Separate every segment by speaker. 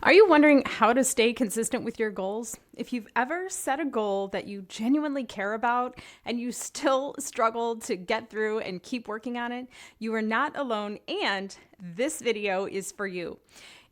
Speaker 1: Are you wondering how to stay consistent with your goals? If you've ever set a goal that you genuinely care about and you still struggle to get through and keep working on it, you are not alone, and this video is for you.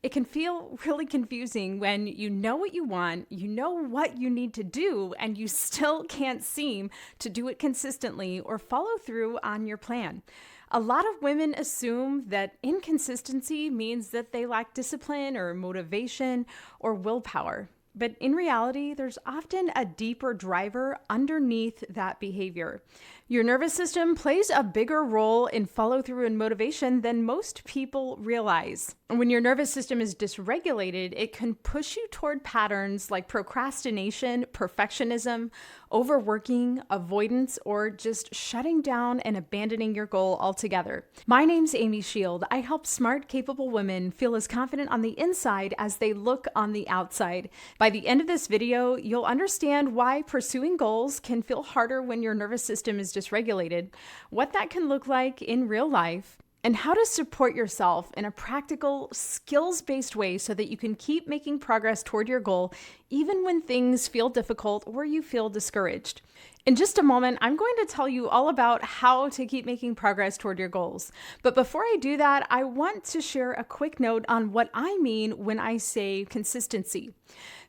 Speaker 1: It can feel really confusing when you know what you want, you know what you need to do, and you still can't seem to do it consistently or follow through on your plan. A lot of women assume that inconsistency means that they lack discipline or motivation or willpower. But in reality, there's often a deeper driver underneath that behavior. Your nervous system plays a bigger role in follow through and motivation than most people realize. When your nervous system is dysregulated, it can push you toward patterns like procrastination, perfectionism, overworking, avoidance, or just shutting down and abandoning your goal altogether. My name's Amy Shield. I help smart, capable women feel as confident on the inside as they look on the outside. By the end of this video, you'll understand why pursuing goals can feel harder when your nervous system is dysregulated, what that can look like in real life, and how to support yourself in a practical, skills-based way so that you can keep making progress toward your goal even when things feel difficult or you feel discouraged. In just a moment, I'm going to tell you all about how to keep making progress toward your goals. But before I do that, I want to share a quick note on what I mean when I say consistency.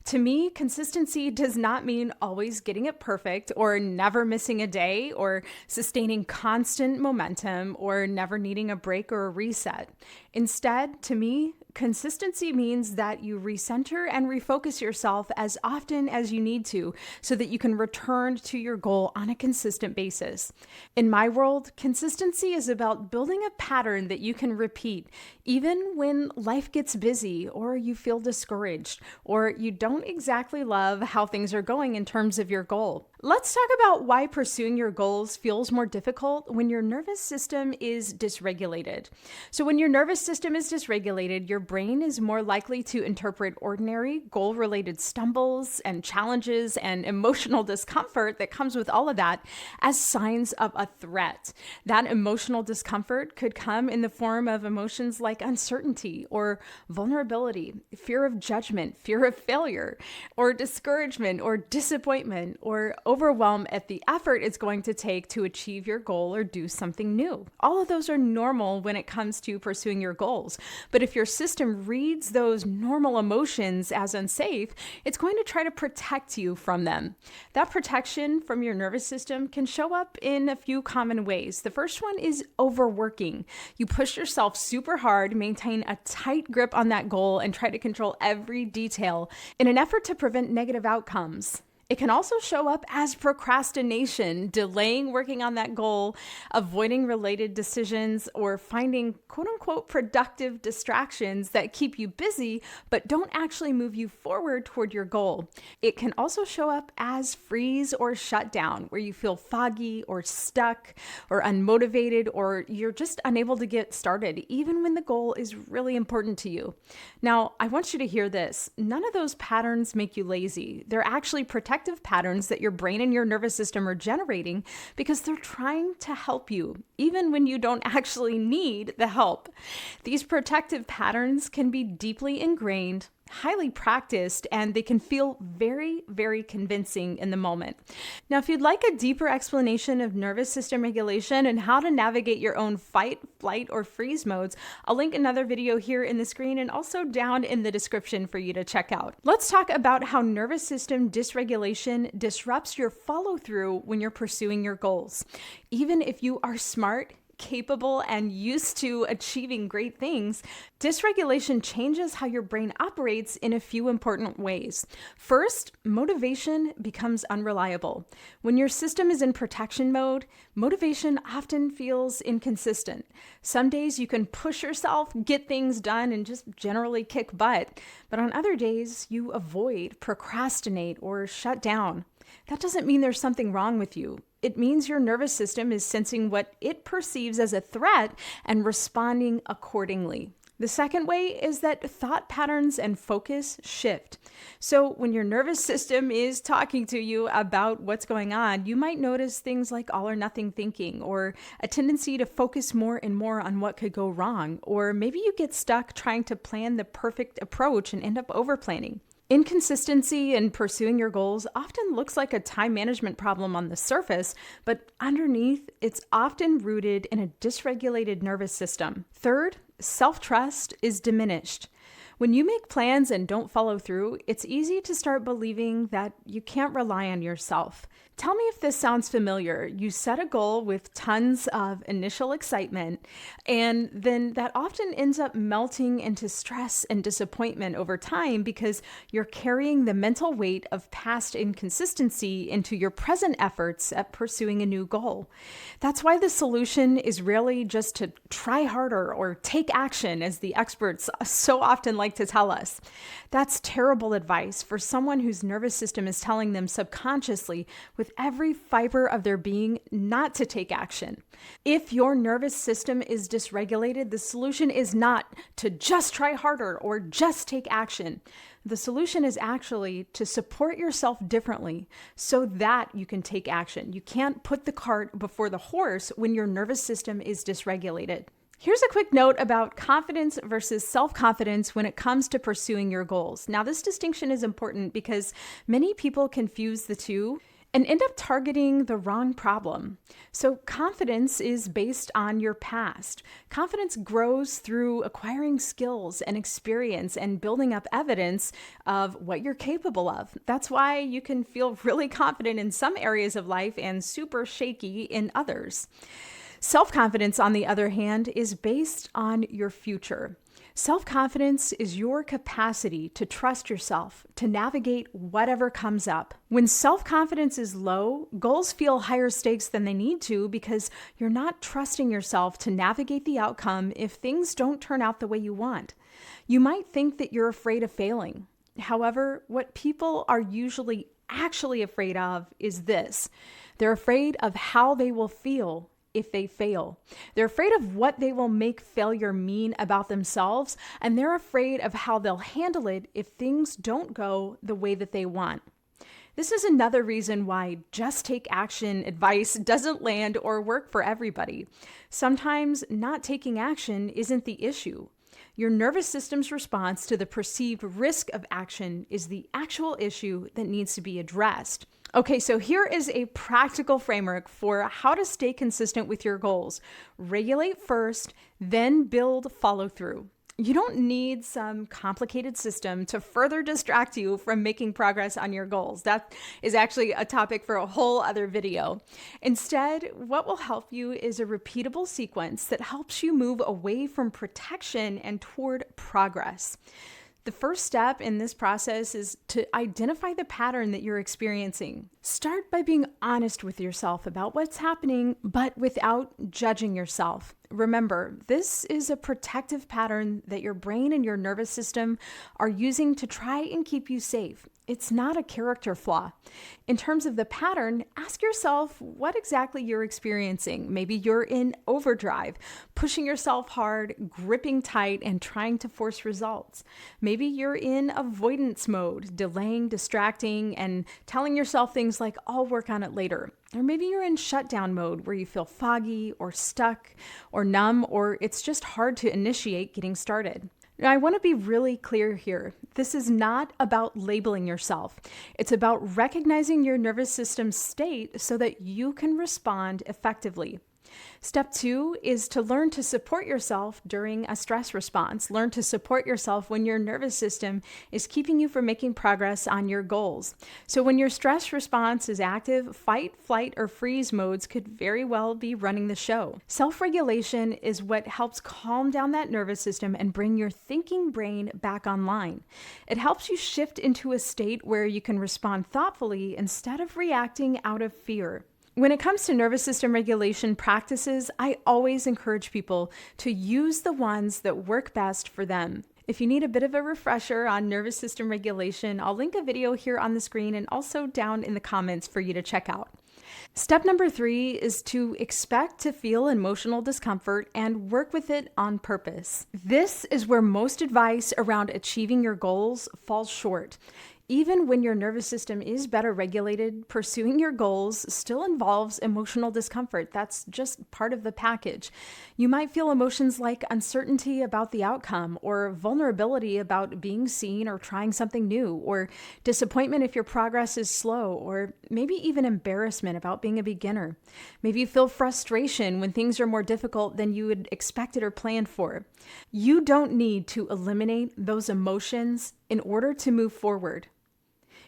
Speaker 1: To me, consistency does not mean always getting it perfect or never missing a day or sustaining constant momentum or never needing a break or a reset. Instead, to me, consistency means that you recenter and refocus yourself as often as you need to so that you can return to your goal on a consistent basis. In my world, consistency is about building a pattern that you can repeat even when life gets busy or you feel discouraged or you don't exactly love how things are going in terms of your goal. Let's talk about why pursuing your goals feels more difficult when your nervous system is dysregulated. So when your nervous system is dysregulated, your brain is more likely to interpret ordinary goal-related stumbles and challenges and emotional discomfort that comes with all of that as signs of a threat. That emotional discomfort could come in the form of emotions like uncertainty or vulnerability, fear of judgment, fear of failure, or discouragement or disappointment or overwhelm at the effort it's going to take to achieve your goal or do something new. All of those are normal when it comes to pursuing your goals. But if your system reads those normal emotions as unsafe, it's going to try to protect you from them. That protection from your nervous system can show up in a few common ways. The first one is overworking. You push yourself super hard, maintain a tight grip on that goal, and try to control every detail in an effort to prevent negative outcomes. It can also show up as procrastination, delaying working on that goal, avoiding related decisions, or finding quote unquote productive distractions that keep you busy but don't actually move you forward toward your goal. It can also show up as freeze or shutdown, where you feel foggy or stuck or unmotivated, or you're just unable to get started, even when the goal is really important to you. Now, I want you to hear this. None of those patterns make you lazy. They're actually protective patterns that your brain and your nervous system are generating because they're trying to help you, even when you don't actually need the help. These protective patterns can be deeply ingrained, highly practiced, and they can feel very, very convincing in the moment. Now, if you'd like a deeper explanation of nervous system regulation and how to navigate your own fight, flight, or freeze modes, I'll link another video here in the screen and also down in the description for you to check out. Let's talk about how nervous system dysregulation disrupts your follow-through when you're pursuing your goals. Even if you are smart, capable, and used to achieving great things, dysregulation changes how your brain operates in a few important ways. First, motivation becomes unreliable. When your system is in protection mode, motivation often feels inconsistent. Some days you can push yourself, get things done, and just generally kick butt. But on other days, you avoid, procrastinate, or shut down. That doesn't mean there's something wrong with you. It means your nervous system is sensing what it perceives as a threat and responding accordingly. The second way is that thought patterns and focus shift. So, when your nervous system is talking to you about what's going on, you might notice things like all or nothing thinking, or a tendency to focus more and more on what could go wrong, or maybe you get stuck trying to plan the perfect approach and end up overplanning. Inconsistency in pursuing your goals often looks like a time management problem on the surface, but underneath, it's often rooted in a dysregulated nervous system. Third, self-trust is diminished. When you make plans and don't follow through, it's easy to start believing that you can't rely on yourself. Tell me if this sounds familiar. You set a goal with tons of initial excitement, and then that often ends up melting into stress and disappointment over time because you're carrying the mental weight of past inconsistency into your present efforts at pursuing a new goal. That's why the solution is really just to try harder or take action, as the experts so often like to tell us. That's terrible advice for someone whose nervous system is telling them subconsciously with every fiber of their being not to take action. If your nervous system is dysregulated, the solution is not to just try harder or just take action. The solution is actually to support yourself differently so that you can take action. You can't put the cart before the horse when your nervous system is dysregulated. Here's a quick note about confidence versus self-confidence when it comes to pursuing your goals. Now, this distinction is important because many people confuse the two and end up targeting the wrong problem. So confidence is based on your past. Confidence grows through acquiring skills and experience and building up evidence of what you're capable of. That's why you can feel really confident in some areas of life and super shaky in others. Self-confidence, on the other hand, is based on your future. Self-confidence is your capacity to trust yourself, to navigate whatever comes up. When self-confidence is low, goals feel higher stakes than they need to because you're not trusting yourself to navigate the outcome if things don't turn out the way you want. You might think that you're afraid of failing. However, what people are usually actually afraid of is this. They're afraid of how they will feel if they fail. They're afraid of what they will make failure mean about themselves, and they're afraid of how they'll handle it if things don't go the way that they want. This is another reason why just take action advice doesn't land or work for everybody. Sometimes not taking action isn't the issue. Your nervous system's response to the perceived risk of action is the actual issue that needs to be addressed. Okay, so here is a practical framework for how to stay consistent with your goals. Regulate first, then build follow through. You don't need some complicated system to further distract you from making progress on your goals. That is actually a topic for a whole other video. Instead, what will help you is a repeatable sequence that helps you move away from protection and toward progress. The first step in this process is to identify the pattern that you're experiencing. Start by being honest with yourself about what's happening, but without judging yourself. Remember, this is a protective pattern that your brain and your nervous system are using to try and keep you safe. It's not a character flaw. In terms of the pattern, ask yourself what exactly you're experiencing. Maybe you're in overdrive, pushing yourself hard, gripping tight, and trying to force results. Maybe you're in avoidance mode, delaying, distracting, and telling yourself things like, I'll work on it later. Or maybe you're in shutdown mode where you feel foggy or stuck or numb, or it's just hard to initiate getting started. Now, I want to be really clear here. This is not about labeling yourself. It's about recognizing your nervous system's state so that you can respond effectively. Step 2 is to learn to support yourself during a stress response. Learn to support yourself when your nervous system is keeping you from making progress on your goals. So when your stress response is active, fight, flight, or freeze modes could very well be running the show. Self-regulation is what helps calm down that nervous system and bring your thinking brain back online. It helps you shift into a state where you can respond thoughtfully instead of reacting out of fear. When it comes to nervous system regulation practices, I always encourage people to use the ones that work best for them. If you need a bit of a refresher on nervous system regulation, I'll link a video here on the screen and also down in the comments for you to check out. Step number 3 is to expect to feel emotional discomfort and work with it on purpose. This is where most advice around achieving your goals falls short. Even when your nervous system is better regulated, pursuing your goals still involves emotional discomfort. That's just part of the package. You might feel emotions like uncertainty about the outcome, or vulnerability about being seen or trying something new, or disappointment if your progress is slow, or maybe even embarrassment about being a beginner. Maybe you feel frustration when things are more difficult than you had expected or planned for. You don't need to eliminate those emotions in order to move forward.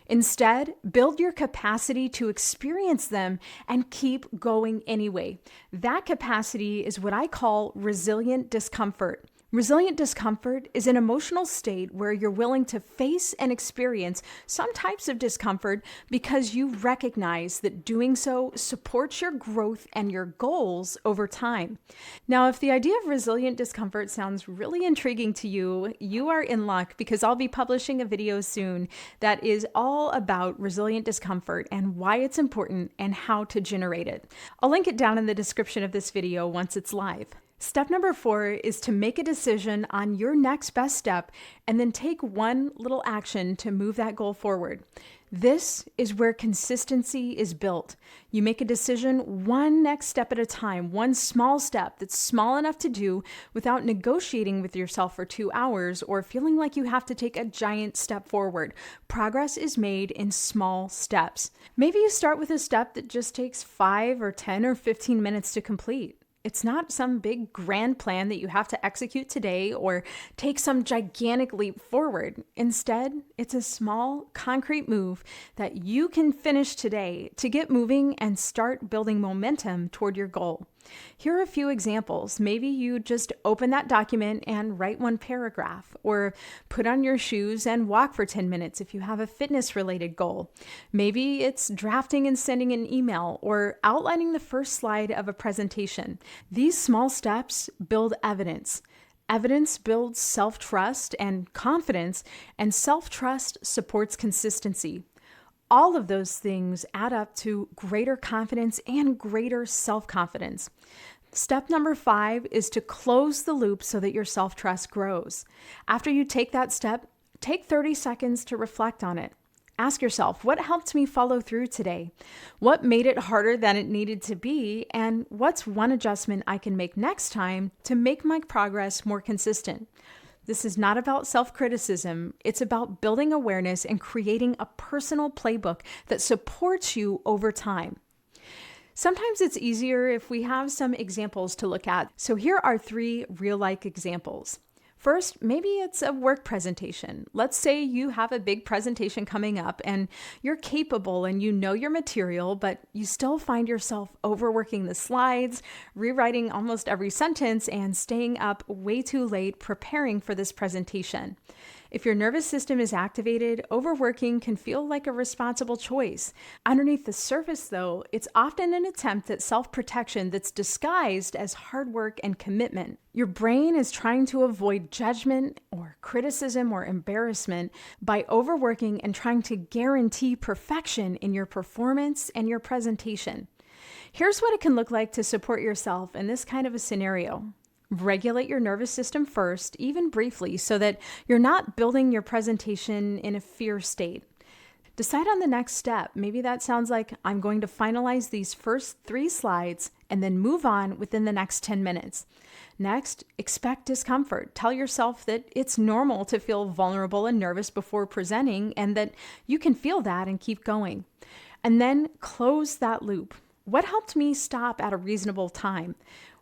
Speaker 1: Instead, build your capacity to experience them and keep going anyway. That capacity is what I call resilient discomfort. Resilient discomfort is an emotional state where you're willing to face and experience some types of discomfort because you recognize that doing so supports your growth and your goals over time. Now, if the idea of resilient discomfort sounds really intriguing to you, you are in luck because I'll be publishing a video soon that is all about resilient discomfort and why it's important and how to generate it. I'll link it down in the description of this video once it's live. Step number 4 is to make a decision on your next best step and then take one little action to move that goal forward. This is where consistency is built. You make a decision one next step at a time, one small step that's small enough to do without negotiating with yourself for 2 hours or feeling like you have to take a giant step forward. Progress is made in small steps. Maybe you start with a step that just takes 5 or 10 or 15 minutes to complete. It's not some big grand plan that you have to execute today or take some gigantic leap forward. Instead, it's a small, concrete move that you can finish today to get moving and start building momentum toward your goal. Here are a few examples. Maybe you just open that document and write one paragraph, or put on your shoes and walk for 10 minutes if you have a fitness-related goal. Maybe it's drafting and sending an email, or outlining the first slide of a presentation. These small steps build evidence. Evidence builds self-trust and confidence, and self-trust supports consistency. All of those things add up to greater confidence and greater self-confidence. Step number 5 is to close the loop so that your self-trust grows. After you take that step, take 30 seconds to reflect on it. Ask yourself, what helped me follow through today? What made it harder than it needed to be? And what's one adjustment I can make next time to make my progress more consistent? This is not about self-criticism. It's about building awareness and creating a personal playbook that supports you over time. Sometimes it's easier if we have some examples to look at. So here are 3 real-life examples. First, maybe it's a work presentation. Let's say you have a big presentation coming up and you're capable and you know your material, but you still find yourself overworking the slides, rewriting almost every sentence, and staying up way too late preparing for this presentation. If your nervous system is activated, overworking can feel like a responsible choice. Underneath the surface, though, it's often an attempt at self-protection that's disguised as hard work and commitment. Your brain is trying to avoid judgment or criticism or embarrassment by overworking and trying to guarantee perfection in your performance and your presentation. Here's what it can look like to support yourself in this kind of a scenario. Regulate your nervous system first, even briefly, so that you're not building your presentation in a fear state. Decide on the next step. Maybe that sounds like I'm going to finalize these first 3 slides and then move on within the next 10 minutes. Next, expect discomfort. Tell yourself that it's normal to feel vulnerable and nervous before presenting and that you can feel that and keep going. And then close that loop. What helped me stop at a reasonable time?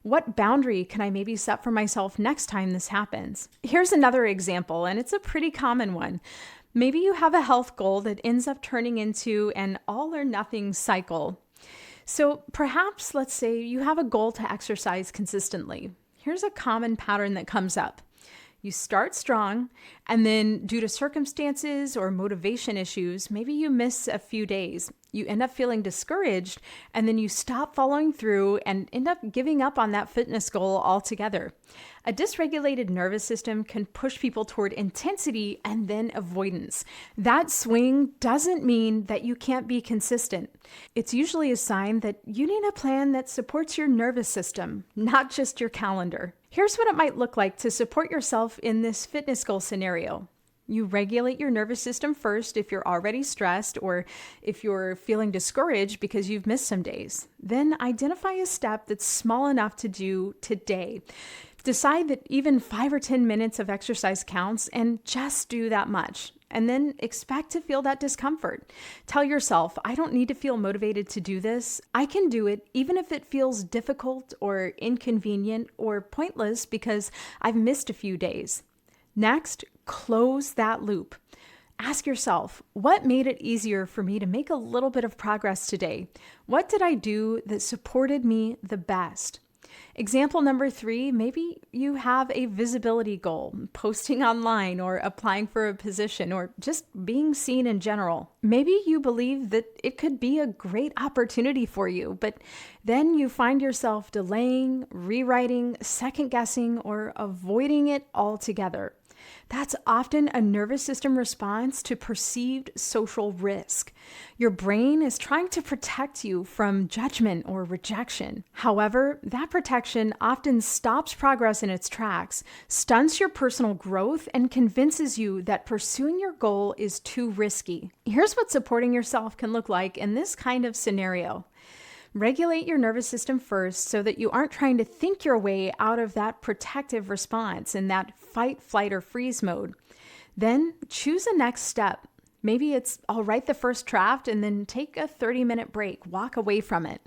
Speaker 1: What boundary can I maybe set for myself next time this happens? Here's another example, and it's a pretty common one. Maybe you have a health goal that ends up turning into an all or nothing cycle. So perhaps, let's say you have a goal to exercise consistently. Here's a common pattern that comes up. You start strong, and then due to circumstances or motivation issues, maybe you miss a few days. You end up feeling discouraged, and then you stop following through and end up giving up on that fitness goal altogether. A dysregulated nervous system can push people toward intensity and then avoidance. That swing doesn't mean that you can't be consistent. It's usually a sign that you need a plan that supports your nervous system, not just your calendar. Here's what it might look like to support yourself in this fitness goal scenario. You regulate your nervous system first if you're already stressed or if you're feeling discouraged because you've missed some days. Then identify a step that's small enough to do today. Decide that even 5 or 10 minutes of exercise counts and just do that much. And then expect to feel that discomfort. Tell yourself, I don't need to feel motivated to do this. I can do it even if it feels difficult or inconvenient or pointless because I've missed a few days. Next, close that loop. Ask yourself, what made it easier for me to make a little bit of progress today? What did I do that supported me the best? Example number 3, maybe you have a visibility goal, posting online or applying for a position or just being seen in general. Maybe you believe that it could be a great opportunity for you, but then you find yourself delaying, rewriting, second guessing, or avoiding it altogether. That's often a nervous system response to perceived social risk. Your brain is trying to protect you from judgment or rejection. However, that protection often stops progress in its tracks, stunts your personal growth, and convinces you that pursuing your goal is too risky. Here's what supporting yourself can look like in this kind of scenario. Regulate your nervous system first so that you aren't trying to think your way out of that protective response in that fight, flight, or freeze mode. Then choose a next step. Maybe it's I'll write the first draft and then take a 30-minute break, walk away from it.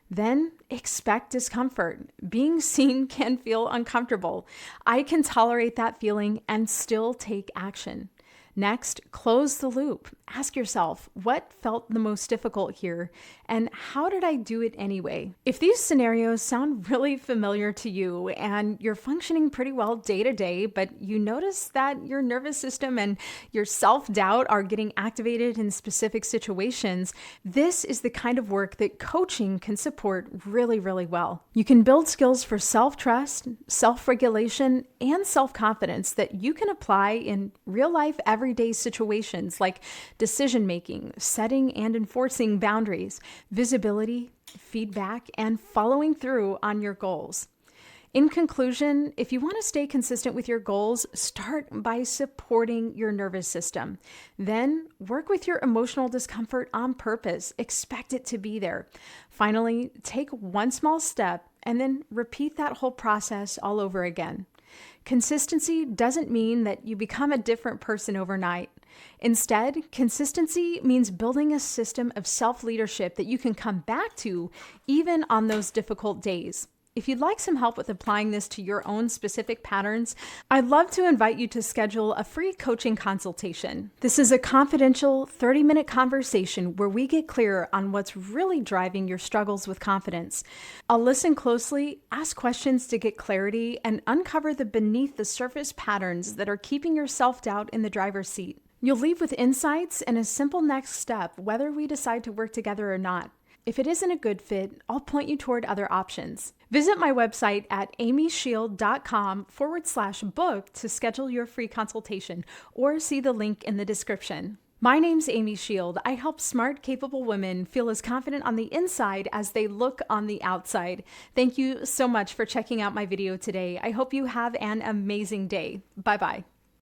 Speaker 1: Then expect discomfort. Being seen can feel uncomfortable. I can tolerate that feeling and still take action. Next, close the loop. Ask yourself, what felt the most difficult here, and how did I do it anyway? If these scenarios sound really familiar to you and you're functioning pretty well day to day, but you notice that your nervous system and your self-doubt are getting activated in specific situations, this is the kind of work that coaching can support really, really well. You can build skills for self-trust, self-regulation, and self-confidence that you can apply in real-life everyday situations like decision-making, setting and enforcing boundaries, visibility, feedback, and following through on your goals. In conclusion, if you want to stay consistent with your goals, start by supporting your nervous system. Then work with your emotional discomfort on purpose. Expect it to be there. Finally, take one small step and then repeat that whole process all over again. Consistency doesn't mean that you become a different person overnight. Instead, consistency means building a system of self-leadership that you can come back to even on those difficult days. If you'd like some help with applying this to your own specific patterns, I'd love to invite you to schedule a free coaching consultation. This is a confidential 30-minute conversation where we get clear on what's really driving your struggles with confidence. I'll listen closely, ask questions to get clarity, and uncover the beneath the surface patterns that are keeping your self-doubt in the driver's seat. You'll leave with insights and a simple next step, whether we decide to work together or not. If it isn't a good fit, I'll point you toward other options. Visit my website at amyshield.com/book to schedule your free consultation or see the link in the description. My name's Amy Shield. I help smart, capable women feel as confident on the inside as they look on the outside. Thank you so much for checking out my video today. I hope you have an amazing day. Bye-bye.